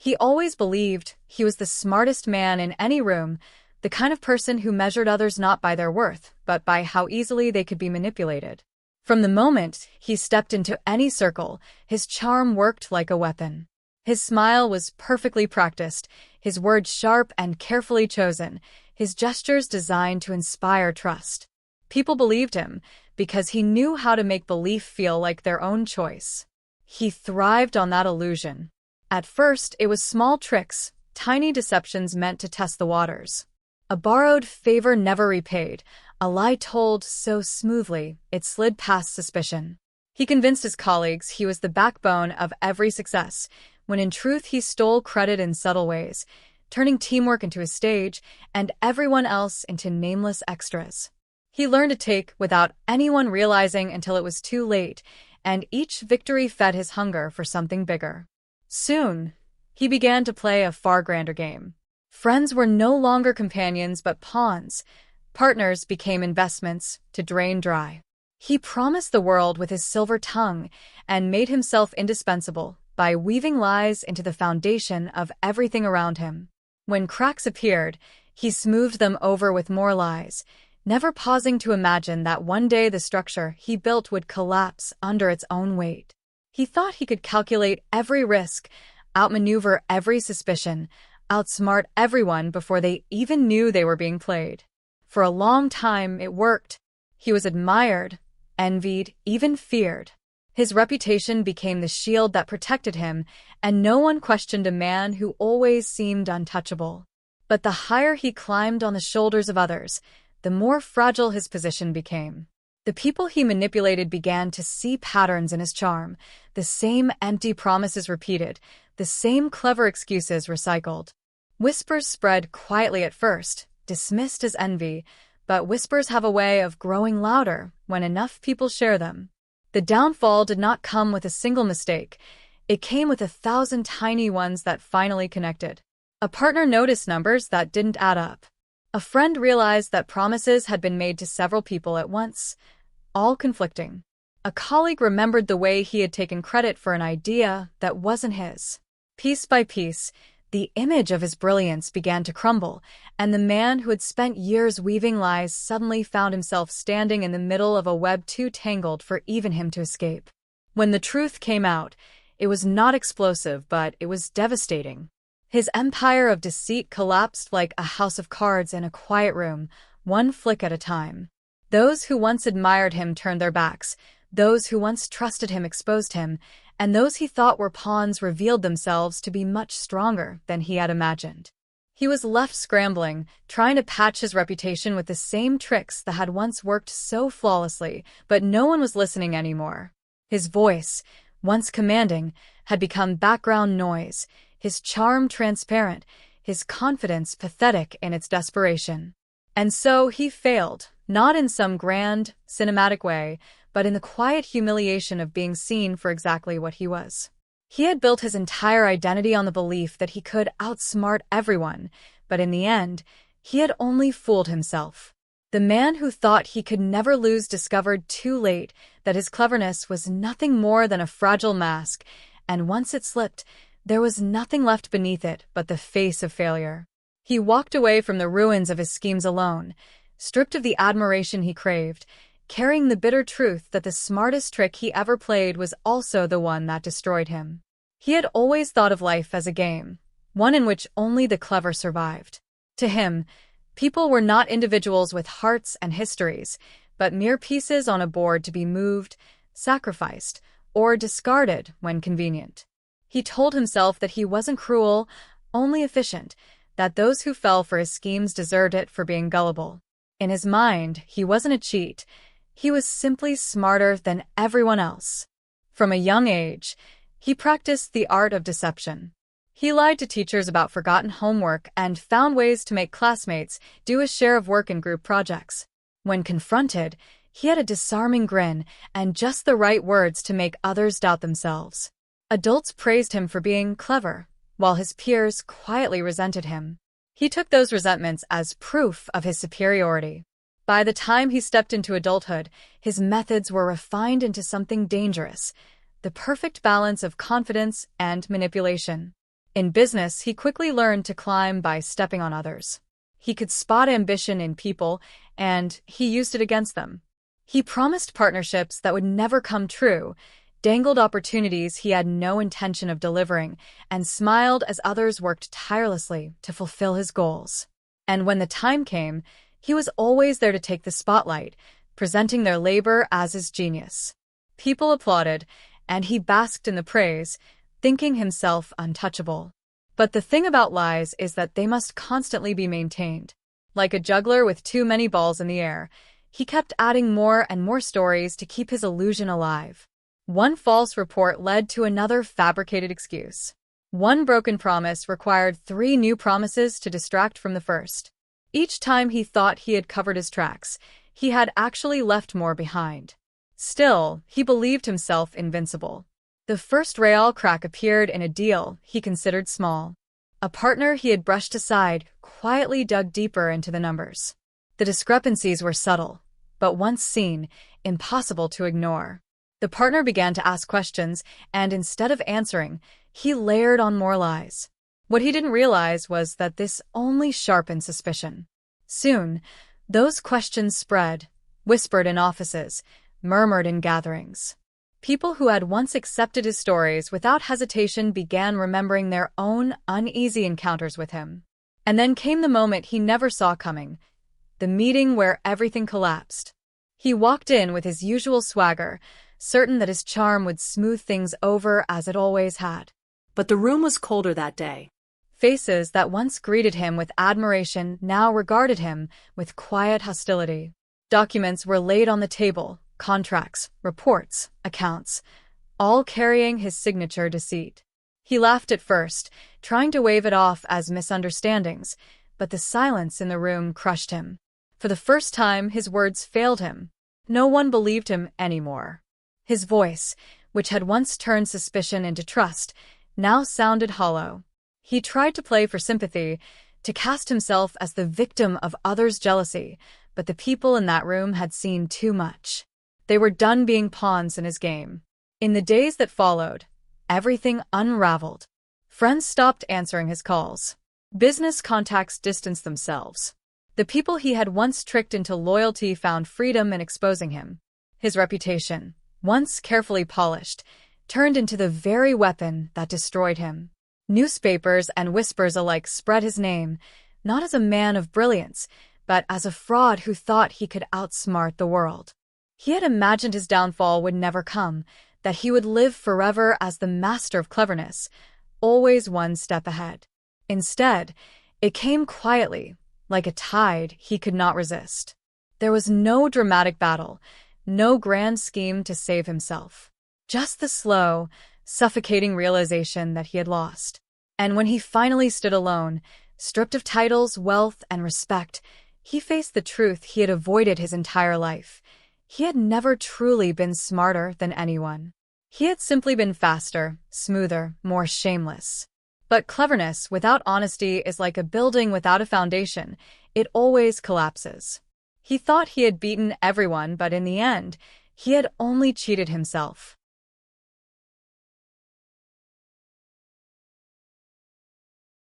He always believed he was the smartest man in any room, the kind of person who measured others not by their worth, but by how easily they could be manipulated. From the moment he stepped into any circle, his charm worked like a weapon. His smile was perfectly practiced, his words sharp and carefully chosen, his gestures designed to inspire trust. People believed him because he knew how to make belief feel like their own choice. He thrived on that illusion. At first, it was small tricks, tiny deceptions meant to test the waters. A borrowed favor never repaid, a lie told so smoothly it slid past suspicion. He convinced his colleagues he was the backbone of every success, when in truth he stole credit in subtle ways, turning teamwork into a stage and everyone else into nameless extras. He learned to take without anyone realizing until it was too late, and each victory fed his hunger for something bigger. Soon, he began to play a far grander game. Friends were no longer companions but pawns. Partners became investments to drain dry. He promised the world with his silver tongue and made himself indispensable by weaving lies into the foundation of everything around him. When cracks appeared, he smoothed them over with more lies, never pausing to imagine that one day the structure he built would collapse under its own weight. He thought he could calculate every risk, outmaneuver every suspicion, outsmart everyone before they even knew they were being played. For a long time, it worked. He was admired, envied, even feared. His reputation became the shield that protected him, and no one questioned a man who always seemed untouchable. But the higher he climbed on the shoulders of others, the more fragile his position became. The people he manipulated began to see patterns in his charm, the same empty promises repeated, the same clever excuses recycled. Whispers spread quietly at first, dismissed as envy, but whispers have a way of growing louder when enough people share them. The downfall did not come with a single mistake. It came with 1,000 tiny ones that finally connected. A partner noticed numbers that didn't add up. A friend realized that promises had been made to several people at once, all conflicting. A colleague remembered the way he had taken credit for an idea that wasn't his. Piece by piece, the image of his brilliance began to crumble, and the man who had spent years weaving lies suddenly found himself standing in the middle of a web too tangled for even him to escape. When the truth came out, it was not explosive, but it was devastating. His empire of deceit collapsed like a house of cards in a quiet room, one flick at a time. Those who once admired him turned their backs, those who once trusted him exposed him, and those he thought were pawns revealed themselves to be much stronger than he had imagined. He was left scrambling, trying to patch his reputation with the same tricks that had once worked so flawlessly, but no one was listening anymore. His voice, once commanding, had become background noise, his charm transparent, his confidence pathetic in its desperation. And so he failed, not in some grand, cinematic way, but in the quiet humiliation of being seen for exactly what he was. He had built his entire identity on the belief that he could outsmart everyone, but in the end, he had only fooled himself. The man who thought he could never lose discovered too late that his cleverness was nothing more than a fragile mask, and once it slipped, there was nothing left beneath it but the face of failure. He walked away from the ruins of his schemes alone, stripped of the admiration he craved, carrying the bitter truth that the smartest trick he ever played was also the one that destroyed him. He had always thought of life as a game, one in which only the clever survived. To him, people were not individuals with hearts and histories, but mere pieces on a board to be moved, sacrificed, or discarded when convenient. He told himself that he wasn't cruel, only efficient, that those who fell for his schemes deserved it for being gullible. In his mind, he wasn't a cheat. He was simply smarter than everyone else. From a young age, he practiced the art of deception. He lied to teachers about forgotten homework and found ways to make classmates do a share of work in group projects. When confronted, he had a disarming grin and just the right words to make others doubt themselves. Adults praised him for being clever, while his peers quietly resented him. He took those resentments as proof of his superiority. By the time he stepped into adulthood, his methods were refined into something dangerous, the perfect balance of confidence and manipulation. In business, he quickly learned to climb by stepping on others. He could spot ambition in people, and he used it against them. He promised partnerships that would never come true, dangled opportunities he had no intention of delivering, and smiled as others worked tirelessly to fulfill his goals. And when the time came, he was always there to take the spotlight, presenting their labor as his genius. People applauded, and he basked in the praise, thinking himself untouchable. But the thing about lies is that they must constantly be maintained. Like a juggler with too many balls in the air, he kept adding more and more stories to keep his illusion alive. One false report led to another fabricated excuse. One broken promise required 3 new promises to distract from the first. Each time he thought he had covered his tracks, he had actually left more behind. Still, he believed himself invincible. The first real crack appeared in a deal he considered small. A partner he had brushed aside quietly dug deeper into the numbers. The discrepancies were subtle, but once seen, impossible to ignore. The partner began to ask questions, and instead of answering, he layered on more lies. What he didn't realize was that this only sharpened suspicion. Soon, those questions spread, whispered in offices, murmured in gatherings. People who had once accepted his stories without hesitation began remembering their own uneasy encounters with him. And then came the moment he never saw coming, the meeting where everything collapsed. He walked in with his usual swagger, certain that his charm would smooth things over as it always had. But the room was colder that day. Faces that once greeted him with admiration now regarded him with quiet hostility. Documents were laid on the table, contracts, reports, accounts, all carrying his signature deceit. He laughed at first, trying to wave it off as misunderstandings, but the silence in the room crushed him. For the first time, his words failed him. No one believed him anymore. His voice, which had once turned suspicion into trust, now sounded hollow. He tried to play for sympathy, to cast himself as the victim of others' jealousy, but the people in that room had seen too much. They were done being pawns in his game. In the days that followed, everything unraveled. Friends stopped answering his calls. Business contacts distanced themselves. The people he had once tricked into loyalty found freedom in exposing him. His reputation, once carefully polished, turned into the very weapon that destroyed him. Newspapers and whispers alike spread his name, not as a man of brilliance, but as a fraud who thought he could outsmart the world. He had imagined his downfall would never come, that he would live forever as the master of cleverness, always one step ahead. Instead, it came quietly, like a tide he could not resist. There was no dramatic battle, no grand scheme to save himself. Just the slow, suffocating realization that he had lost. And when he finally stood alone, stripped of titles, wealth, and respect, he faced the truth he had avoided his entire life. He had never truly been smarter than anyone. He had simply been faster, smoother, more shameless. But cleverness without honesty is like a building without a foundation. It always collapses. He thought he had beaten everyone, but in the end, he had only cheated himself.